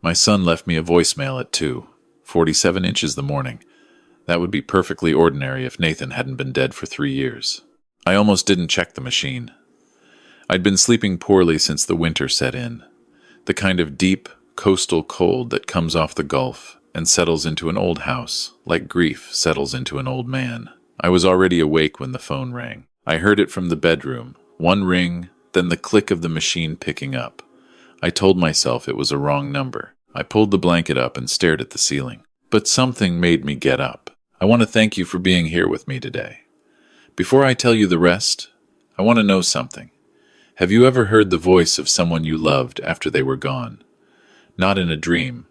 My son left me a voicemail at 2:47 inches the morning. That would be perfectly ordinary if Nathan hadn't been dead for 3 years. I almost didn't check the machine. I'd been sleeping poorly since the winter set in. The kind of deep, coastal cold that comes off the Gulf and settles into an old house, like grief settles into an old man. I was already awake when the phone rang. I heard it from the bedroom. One ring, then the click of the machine picking up. I told myself it was a wrong number. I pulled the blanket up and stared at the ceiling. But something made me get up. I want to thank you for being here with me today. Before I tell you the rest, I want to know something. Have you ever heard the voice of someone you loved after they were gone? Not in a dream,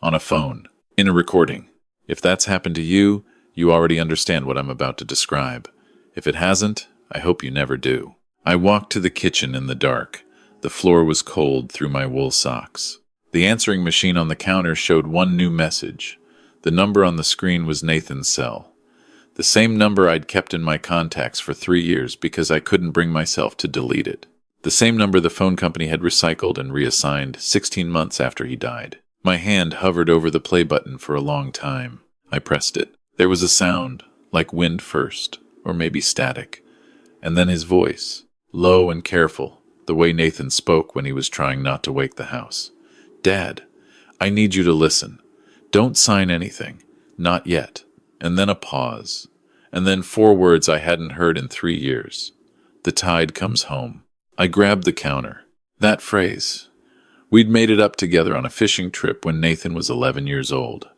on a phone, in a recording. If that's happened to you, you already understand what I'm about to describe. If it hasn't, I hope you never do. I walked to the kitchen in the dark. The floor was cold through my wool socks. The answering machine on the counter showed one new message. The number on the screen was Nathan's cell. The same number I'd kept in my contacts for 3 years because I couldn't bring myself to delete it. The same number the phone company had recycled and reassigned 16 months after he died. My hand hovered over the play button for a long time. I pressed it. There was a sound, like wind first, or maybe static. And then his voice, low and careful, the way Nathan spoke when he was trying not to wake the house. Dad, I need you to listen. Don't sign anything. Not yet. And then a pause. And then 4 words I hadn't heard in 3 years. The tide comes home. I grabbed the counter. That phrase. We'd made it up together on a fishing trip when Nathan was 11 years old.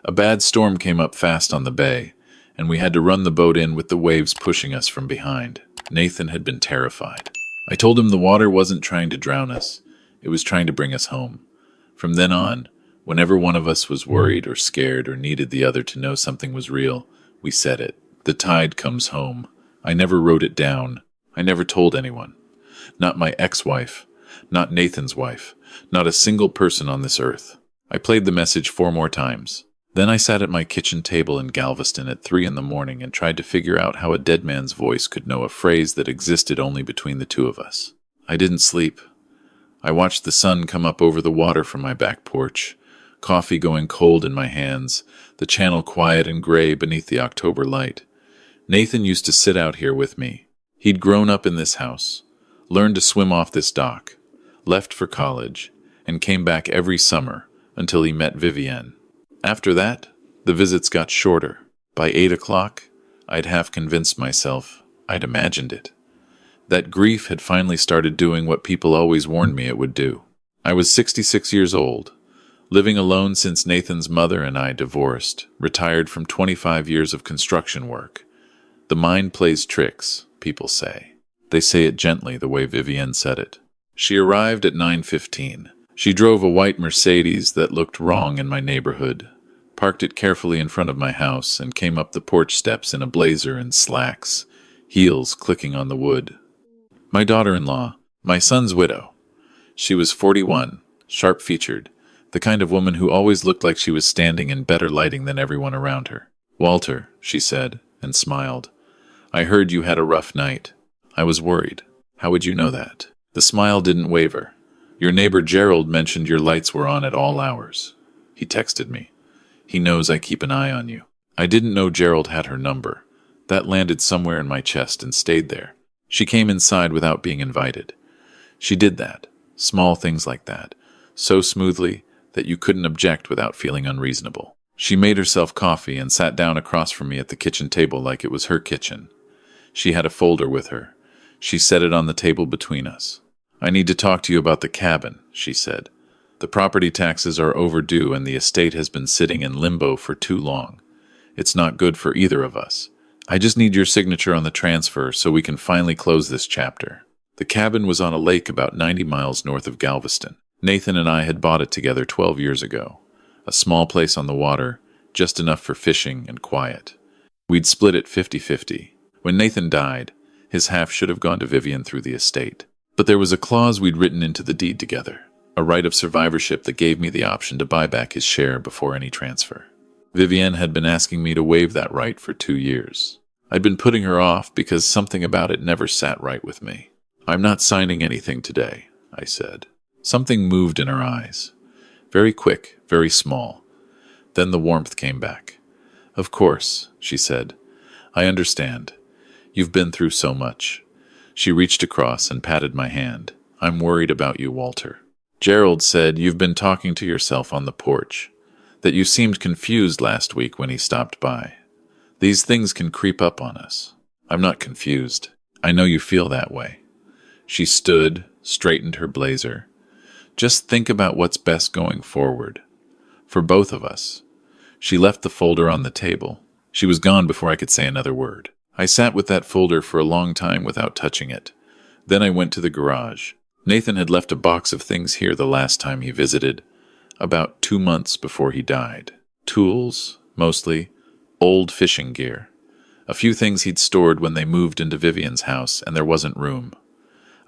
A bad storm came up fast on the bay, and we had to run the boat in with the waves pushing us from behind. Nathan had been terrified. I told him the water wasn't trying to drown us. It was trying to bring us home. From then on, whenever one of us was worried or scared or needed the other to know something was real, we said it. The tide comes home. I never wrote it down. I never told anyone. Not my ex-wife. Not Nathan's wife. Not a single person on this earth. I played the message 4 more times. Then I sat at my kitchen table in Galveston at 3 a.m. and tried to figure out how a dead man's voice could know a phrase that existed only between the two of us. I didn't sleep. I watched the sun come up over the water from my back porch, coffee going cold in my hands, the channel quiet and gray beneath the October light. Nathan used to sit out here with me. He'd grown up in this house, learned to swim off this dock, left for college, and came back every summer until he met Vivienne. After that, the visits got shorter. By 8 o'clock, I'd half convinced myself I'd imagined it. That grief had finally started doing what people always warned me it would do. I was 66 years old, living alone since Nathan's mother and I divorced, retired from 25 years of construction work. The mind plays tricks, people say. They say it gently the way Vivienne said it. She arrived at 9:15. She drove a white Mercedes that looked wrong in my neighborhood, parked it carefully in front of my house, and came up the porch steps in a blazer and slacks, heels clicking on the wood. My daughter-in-law, my son's widow. She was 41, sharp-featured, the kind of woman who always looked like she was standing in better lighting than everyone around her. "Walter," she said, and smiled. "I heard you had a rough night. I was worried. How would you know that?" The smile didn't waver. "Your neighbor Gerald mentioned your lights were on at all hours. He texted me. He knows I keep an eye on you." I didn't know Gerald had her number. That landed somewhere in my chest and stayed there. She came inside without being invited. She did that, small things like that, so smoothly that you couldn't object without feeling unreasonable. She made herself coffee and sat down across from me at the kitchen table like it was her kitchen. She had a folder with her. She set it on the table between us. "I need to talk to you about the cabin," she said. "The property taxes are overdue and the estate has been sitting in limbo for too long. It's not good for either of us. I just need your signature on the transfer so we can finally close this chapter." The cabin was on a lake about 90 miles north of Galveston. Nathan and I had bought it together 12 years ago. A small place on the water, just enough for fishing and quiet. We'd split it 50-50. When Nathan died, his half should have gone to Vivienne through the estate. But there was a clause we'd written into the deed together, a right of survivorship that gave me the option to buy back his share before any transfer. Vivienne had been asking me to waive that right for 2 years. I'd been putting her off because something about it never sat right with me. "I'm not signing anything today," I said. Something moved in her eyes. Very quick, very small. Then the warmth came back. "Of course," she said. "I understand. You've been through so much." She reached across and patted my hand. "I'm worried about you, Walter. Gerald said you've been talking to yourself on the porch, that you seemed confused last week when he stopped by. These things can creep up on us." "I'm not confused. I know you feel that way." She stood, straightened her blazer. "Just think about what's best going forward. For both of us." She left the folder on the table. She was gone before I could say another word. I sat with that folder for a long time without touching it. Then I went to the garage. Nathan had left a box of things here the last time he visited, about 2 months before he died. Tools, mostly, old fishing gear. A few things he'd stored when they moved into Vivian's house, and there wasn't room.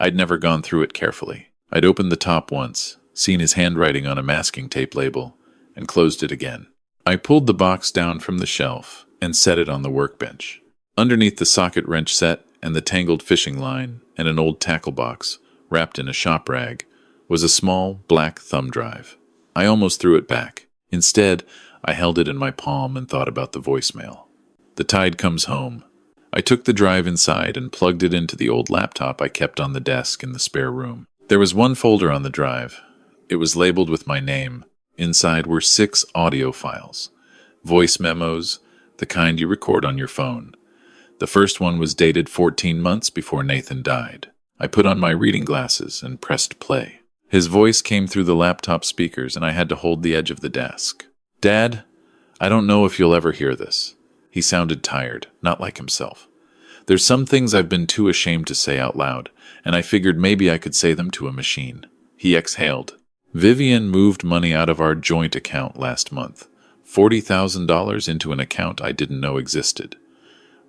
I'd never gone through it carefully. I'd opened the top once, seen his handwriting on a masking tape label, and closed it again. I pulled the box down from the shelf and set it on the workbench. Underneath the socket wrench set and the tangled fishing line and an old tackle box, wrapped in a shop rag, was a small, black thumb drive. I almost threw it back. Instead, I held it in my palm and thought about the voicemail. "The tide comes home." I took the drive inside and plugged it into the old laptop I kept on the desk in the spare room. There was one folder on the drive. It was labeled with my name. Inside were 6 audio files. Voice memos, the kind you record on your phone. The first one was dated 14 months before Nathan died. I put on my reading glasses and pressed play. His voice came through the laptop speakers, and I had to hold the edge of the desk. "Dad, I don't know if you'll ever hear this." He sounded tired, not like himself. "There's some things I've been too ashamed to say out loud, and I figured maybe I could say them to a machine." He exhaled. "Vivian moved money out of our joint account last month, $40,000 into an account I didn't know existed.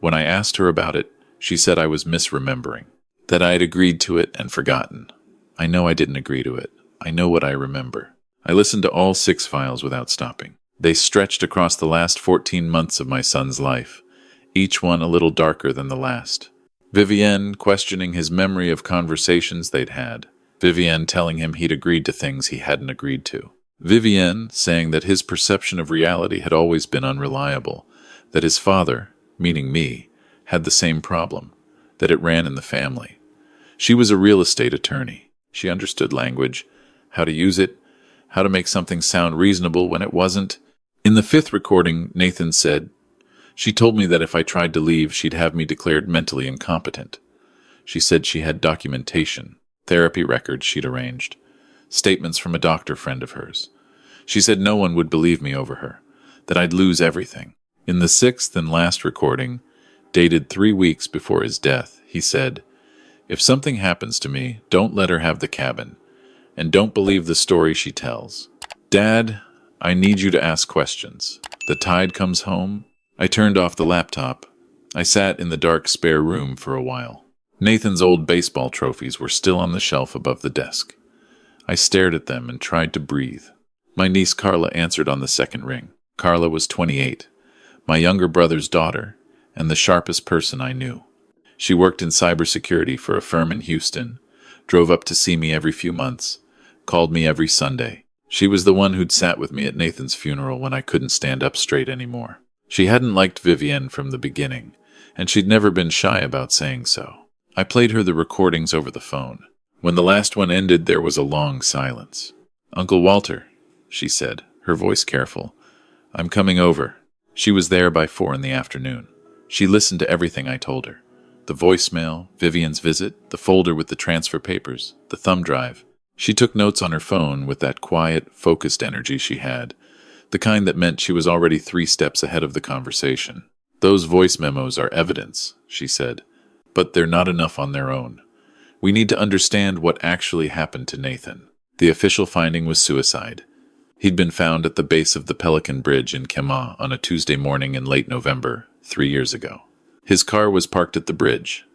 When I asked her about it, she said I was misremembering, that I had agreed to it and forgotten. I know I didn't agree to it. I know what I remember." I listened to all 6 files without stopping. They stretched across the last 14 months of my son's life, each one a little darker than the last. Vivienne questioning his memory of conversations they'd had. Vivienne telling him he'd agreed to things he hadn't agreed to. Vivienne saying that his perception of reality had always been unreliable, that his father, meaning me, had the same problem, that it ran in the family. She was a real estate attorney. She understood language, how to use it, how to make something sound reasonable when it wasn't. In the 5th recording, Nathan said, "She told me that if I tried to leave, she'd have me declared mentally incompetent." She said she had documentation, therapy records she'd arranged, statements from a doctor friend of hers. She said no one would believe me over her, that I'd lose everything. In the 6th and last recording, dated 3 weeks before his death, he said, "If something happens to me, don't let her have the cabin, and don't believe the story she tells. Dad, I need you to ask questions. The tide comes home." I turned off the laptop. I sat in the dark spare room for a while. Nathan's old baseball trophies were still on the shelf above the desk. I stared at them and tried to breathe. My niece Carla answered on the 2nd ring. Carla was 28, my younger brother's daughter, and the sharpest person I knew. She worked in cybersecurity for a firm in Houston, drove up to see me every few months, called me every Sunday. She was the one who'd sat with me at Nathan's funeral when I couldn't stand up straight anymore. She hadn't liked Vivienne from the beginning, and she'd never been shy about saying so. I played her the recordings over the phone. When the last one ended, there was a long silence. "Uncle Walter," she said, her voice careful, "I'm coming over." She was there by 4 in the afternoon. She listened to everything I told her. The voicemail, Vivian's visit, the folder with the transfer papers, the thumb drive. She took notes on her phone with that quiet, focused energy she had, the kind that meant she was already 3 steps ahead of the conversation. "Those voice memos are evidence," she said, "but they're not enough on their own. We need to understand what actually happened to Nathan." The official finding was suicide. He'd been found at the base of the Pelican Bridge in Kemah on a Tuesday morning in late November, 3 years ago. His car was parked at the bridge.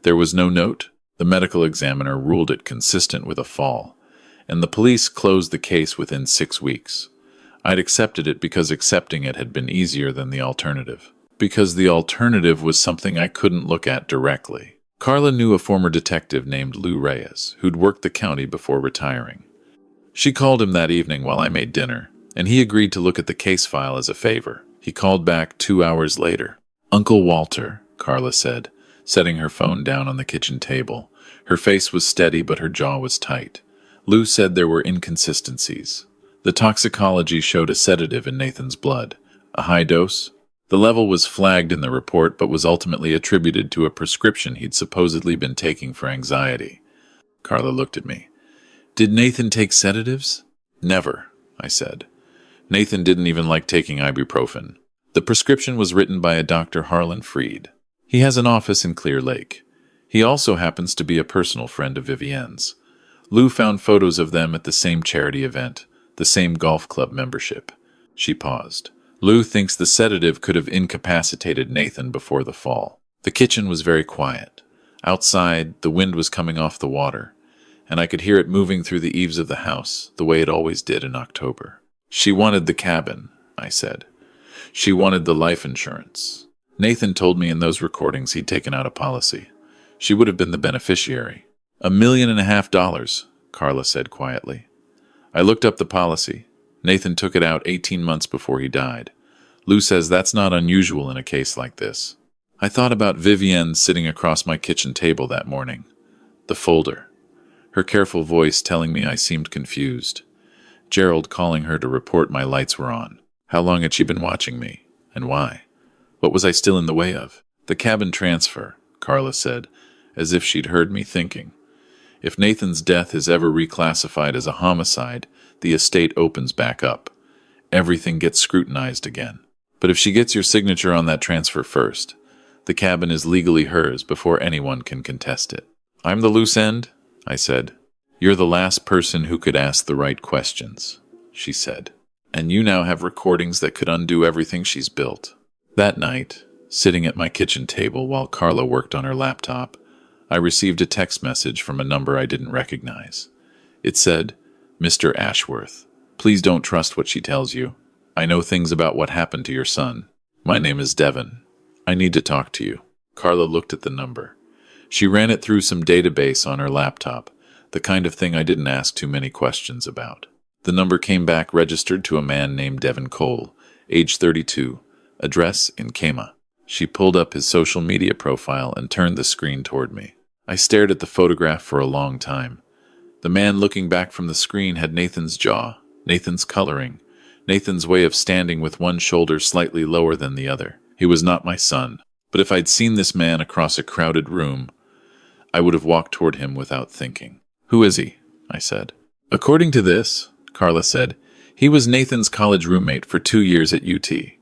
There was no note. The medical examiner ruled it consistent with a fall, and the police closed the case within 6 weeks. I'd accepted it because accepting it had been easier than the alternative. Because the alternative was something I couldn't look at directly. Carla knew a former detective named Lou Reyes, who'd worked the county before retiring. She called him that evening while I made dinner, and he agreed to look at the case file as a favor. He called back 2 hours later. "Uncle Walter," Carla said, setting her phone down on the kitchen table. Her face was steady, but her jaw was tight. Lou said there were inconsistencies. The toxicology showed a sedative in Nathan's blood. A high dose? The level was flagged in the report, but was ultimately attributed to a prescription he'd supposedly been taking for anxiety. Carla looked at me. "Did Nathan take sedatives?" "Never," I said. "Nathan didn't even like taking ibuprofen. The prescription was written by a Dr. Harlan Freed. He has an office in Clear Lake. He also happens to be a personal friend of Vivienne's. Lou found photos of them at the same charity event, the same golf club membership." She paused. "Lou thinks the sedative could have incapacitated Nathan before the fall." The kitchen was very quiet. Outside, the wind was coming off the water, and I could hear it moving through the eaves of the house, the way it always did in October. "She wanted the cabin," I said. "She wanted the life insurance. Nathan told me in those recordings he'd taken out a policy. She would have been the beneficiary." $1.5 million, Carla said quietly. "I looked up the policy. Nathan took it out 18 months before he died. Lou says that's not unusual in a case like this." I thought about Vivienne sitting across my kitchen table that morning. The folder. Her careful voice telling me I seemed confused. Gerald calling her to report my lights were on. How long had she been watching me? And why? What was I still in the way of? "The cabin transfer," Carla said, as if she'd heard me thinking. "If Nathan's death is ever reclassified as a homicide, the estate opens back up. Everything gets scrutinized again. But if she gets your signature on that transfer first, the cabin is legally hers before anyone can contest it." "I'm the loose end," I said. "You're the last person who could ask the right questions," she said. "And you now have recordings that could undo everything she's built." That night, sitting at my kitchen table while Carla worked on her laptop, I received a text message from a number I didn't recognize. It said, "Mr. Ashworth, please don't trust what she tells you. I know things about what happened to your son. My name is Devin. I need to talk to you." Carla looked at the number. She ran it through some database on her laptop, the kind of thing I didn't ask too many questions about. The number came back registered to a man named Devin Cole, age 32, address in Kema. She pulled up his social media profile and turned the screen toward me. I stared at the photograph for a long time. The man looking back from the screen had Nathan's jaw, Nathan's coloring, Nathan's way of standing with one shoulder slightly lower than the other. He was not my son, but if I'd seen this man across a crowded room, I would have walked toward him without thinking. "Who is he?" I said. "According to this," Carla said, "he was Nathan's college roommate for 2 years at UT.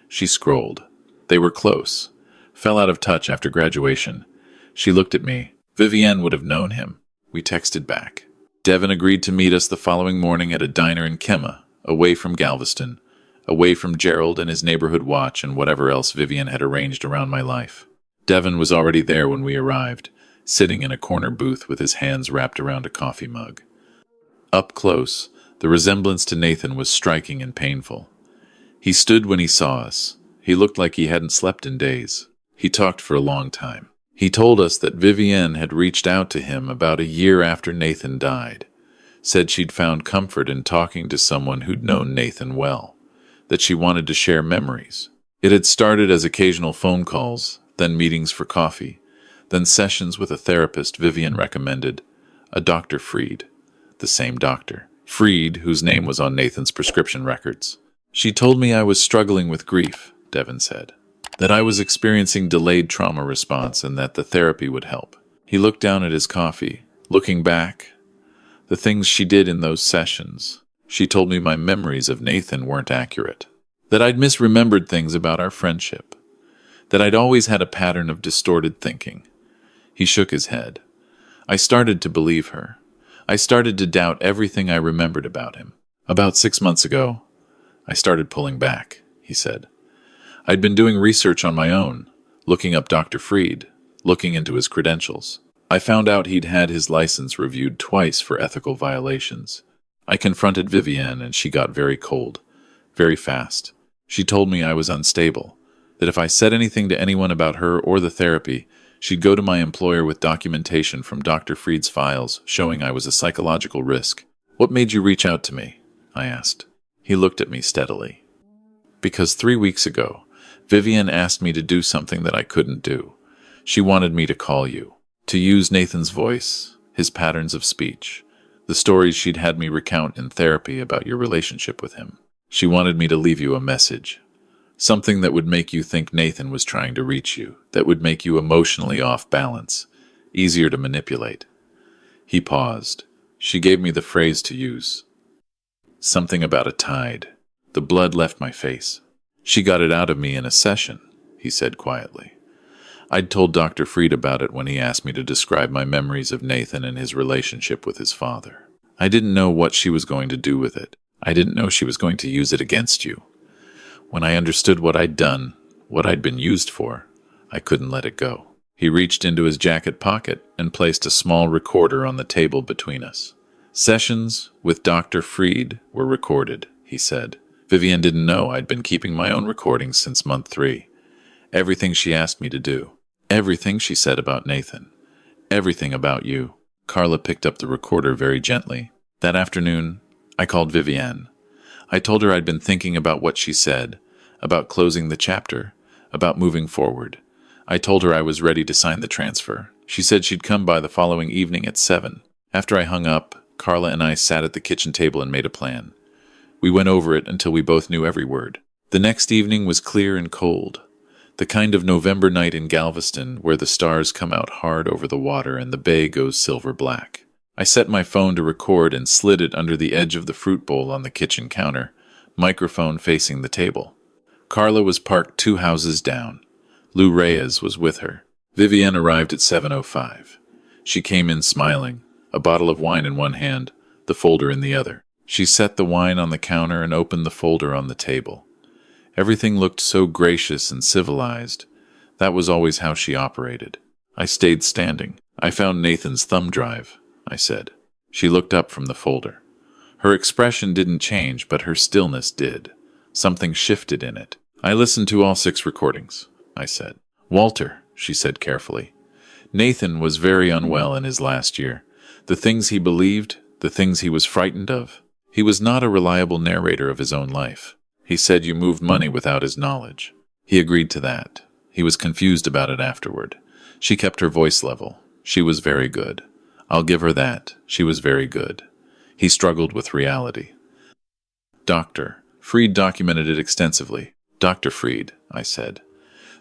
She scrolled. They were close. Fell out of touch after graduation. She looked at me. Vivienne would have known him. We texted back. Devin agreed to meet us the following morning at a diner in Kema, away from Galveston, away from Gerald and his neighborhood watch and whatever else Vivienne had arranged around my life. Devin was already there when we arrived, sitting in a corner booth with his hands wrapped around a coffee mug. Up close, the resemblance to Nathan was striking and painful. He stood when he saw us. He looked like he hadn't slept in days. He talked for a long time. He told us that Vivienne had reached out to him about a year after Nathan died, said she'd found comfort in talking to someone who'd known Nathan well, that she wanted to share memories. It had started as occasional phone calls, then meetings for coffee, then sessions with a therapist Vivienne recommended, a Dr. Freed, the same doctor. Freed, whose name was on Nathan's prescription records. "She told me I was struggling with grief," Devin said. "That I was experiencing delayed trauma response and that the therapy would help." He looked down at his coffee, looking back. The things she did in those sessions. She told me my memories of Nathan weren't accurate. That I'd misremembered things about our friendship. That I'd always had a pattern of distorted thinking. He shook his head. I started to believe her. I started to doubt everything I remembered about him. "About 6 months ago, I started pulling back," he said. "I'd been doing research on my own, looking up Dr. Freed, looking into his credentials. I found out he'd had his license reviewed twice for ethical violations. I confronted Vivienne and she got very cold, very fast. She told me I was unstable, that if I said anything to anyone about her or the therapy, she'd go to my employer with documentation from Dr. Freed's files showing I was a psychological risk. What made you reach out to me? I asked. He looked at me steadily. Because 3 weeks ago, Vivian asked me to do something that I couldn't do. She wanted me to call you, to use Nathan's voice, his patterns of speech, the stories she'd had me recount in therapy about your relationship with him. She wanted me to leave you a message, something that would make you think Nathan was trying to reach you, that would make you emotionally off balance, easier to manipulate. He paused. She gave me the phrase to use. Something about a tide. The blood left my face. She got it out of me in a session, he said quietly. I'd told Dr. Freed about it when he asked me to describe my memories of Nathan and his relationship with his father. I didn't know what she was going to do with it. I didn't know she was going to use it against you. When I understood what I'd done, what I'd been used for, I couldn't let it go. He reached into his jacket pocket and placed a small recorder on the table between us. Sessions with Dr. Freed were recorded, he said. Vivian didn't know I'd been keeping my own recordings since month 3. Everything she asked me to do. Everything she said about Nathan. Everything about you. Carla picked up the recorder very gently. That afternoon, I called Vivian. I told her I'd been thinking about what she said, about closing the chapter, about moving forward. I told her I was ready to sign the transfer. She said she'd come by the following evening at 7. After I hung up, Carla and I sat at the kitchen table and made a plan. We went over it until we both knew every word. The next evening was clear and cold. The kind of November night in Galveston where the stars come out hard over the water and the bay goes silver black. I set my phone to record and slid it under the edge of the fruit bowl on the kitchen counter, microphone facing the table. Carla was parked 2 houses down. Lou Reyes was with her. Vivian arrived at 7:05. She came in smiling, a bottle of wine in one hand, the folder in the other. She set the wine on the counter and opened the folder on the table. Everything looked so gracious and civilized. That was always how she operated. I stayed standing. I found Nathan's thumb drive, I said. She looked up from the folder. Her expression didn't change, but her stillness did. Something shifted in it. I listened to all 6 recordings, I said. Walter, she said carefully. Nathan was very unwell in his last year. The things he believed, the things he was frightened of. He was not a reliable narrator of his own life. He said you moved money without his knowledge. He agreed to that. He was confused about it afterward. She kept her voice level. She was very good. I'll give her that. She was very good. He struggled with reality. Dr. Freed documented it extensively. Dr. Freed, I said.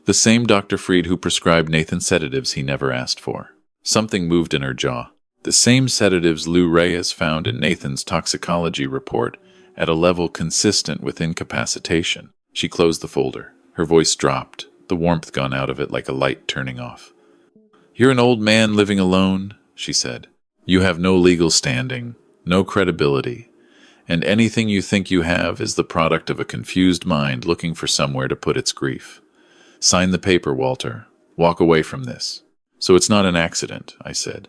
The same Dr. Freed who prescribed Nathan sedatives he never asked for. Something moved in her jaw. The same sedatives Lou Reyes found in Nathan's toxicology report at a level consistent with incapacitation. She closed the folder. Her voice dropped, the warmth gone out of it like a light turning off. You're an old man living alone, she said. You have no legal standing, no credibility, and anything you think you have is the product of a confused mind looking for somewhere to put its grief. Sign the paper, Walter. Walk away from this. So it's not an accident, I said.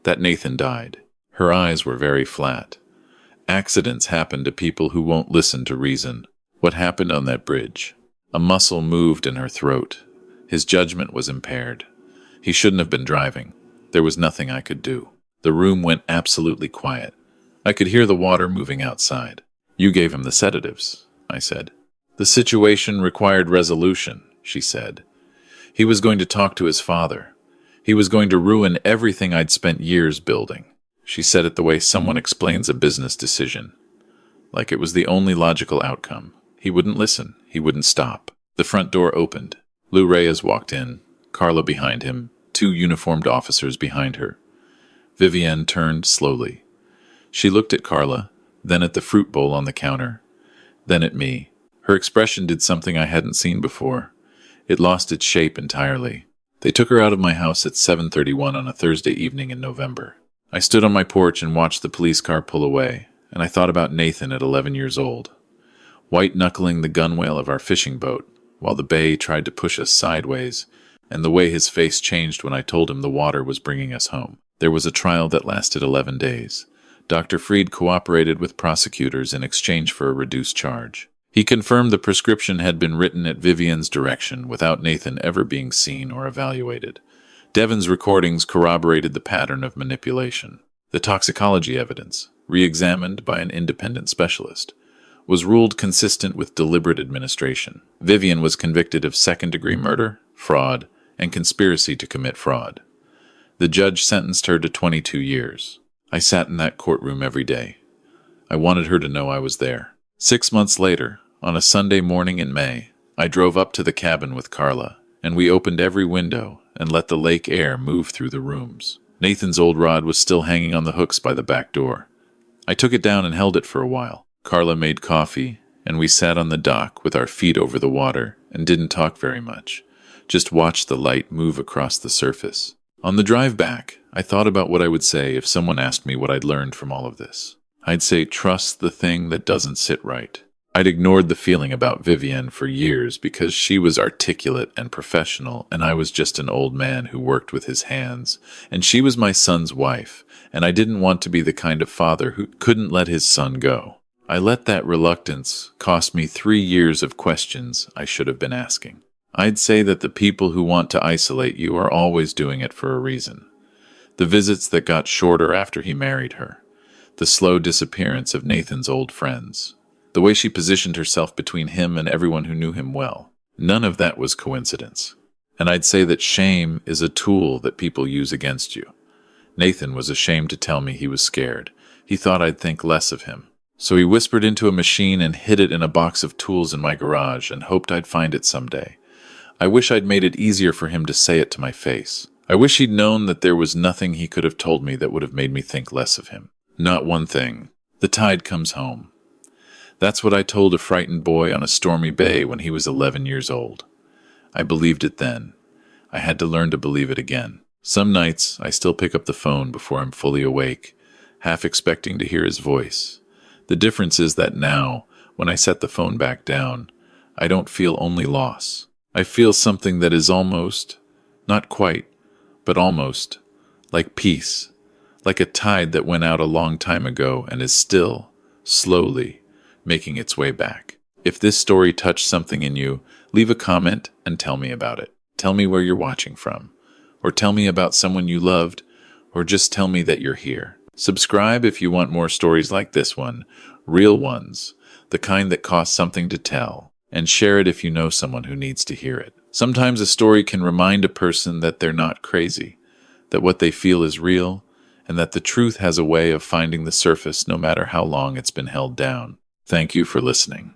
That Nathan died. Her eyes were very flat. Accidents happen to people who won't listen to reason. What happened on that bridge? A muscle moved in her throat. His judgment was impaired. He shouldn't have been driving. There was nothing I could do. The room went absolutely quiet. I could hear the water moving outside. You gave him the sedatives, I said. The situation required resolution, she said. He was going to talk to his father. He was going to ruin everything I'd spent years building. She said it the way someone explains a business decision. Like it was the only logical outcome. He wouldn't listen. He wouldn't stop. The front door opened. Lou Reyes walked in, Carla behind him, 2 uniformed officers behind her. Vivian turned slowly. She looked at Carla, then at the fruit bowl on the counter, then at me. Her expression did something I hadn't seen before. It lost its shape entirely. They took her out of my house at 7:31 on a Thursday evening in November. I stood on my porch and watched the police car pull away, and I thought about Nathan at 11 years old, white-knuckling the gunwale of our fishing boat, while the bay tried to push us sideways, and the way his face changed when I told him the water was bringing us home. There was a trial that lasted 11 days. Dr. Freed cooperated with prosecutors in exchange for a reduced charge. He confirmed the prescription had been written at Vivian's direction without Nathan ever being seen or evaluated. Devon's recordings corroborated the pattern of manipulation. The toxicology evidence, re-examined by an independent specialist, was ruled consistent with deliberate administration. Vivian was convicted of second-degree murder, fraud, and conspiracy to commit fraud. The judge sentenced her to 22 years. I sat in that courtroom every day. I wanted her to know I was there. 6 months later, on a Sunday morning in May, I drove up to the cabin with Carla, and we opened every window and let the lake air move through the rooms. Nathan's old rod was still hanging on the hooks by the back door. I took it down and held it for a while. Carla made coffee, and we sat on the dock with our feet over the water and didn't talk very much, just watched the light move across the surface. On the drive back, I thought about what I would say if someone asked me what I'd learned from all of this. I'd say, trust the thing that doesn't sit right. I'd ignored the feeling about Vivienne for years because she was articulate and professional, and I was just an old man who worked with his hands, and she was my son's wife, and I didn't want to be the kind of father who couldn't let his son go. I let that reluctance cost me 3 years of questions I should have been asking. I'd say that the people who want to isolate you are always doing it for a reason. The visits that got shorter after he married her, the slow disappearance of Nathan's old friends, the way she positioned herself between him and everyone who knew him well. None of that was coincidence. And I'd say that shame is a tool that people use against you. Nathan was ashamed to tell me he was scared. He thought I'd think less of him. So he whispered into a machine and hid it in a box of tools in my garage and hoped I'd find it someday. I wish I'd made it easier for him to say it to my face. I wish he'd known that there was nothing he could have told me that would have made me think less of him. Not one thing. The tide comes home. That's what I told a frightened boy on a stormy bay when he was 11 years old. I believed it then. I had to learn to believe it again. Some nights, I still pick up the phone before I'm fully awake, half expecting to hear his voice. The difference is that now, when I set the phone back down, I don't feel only loss. I feel something that is almost, not quite, but almost, like peace, like a tide that went out a long time ago and is still, slowly, making its way back. If this story touched something in you, leave a comment and tell me about it. Tell me where you're watching from, or tell me about someone you loved, or just tell me that you're here. Subscribe if you want more stories like this one, real ones, the kind that cost something to tell, and share it if you know someone who needs to hear it. Sometimes a story can remind a person that they're not crazy, that what they feel is real, and that the truth has a way of finding the surface no matter how long it's been held down. Thank you for listening.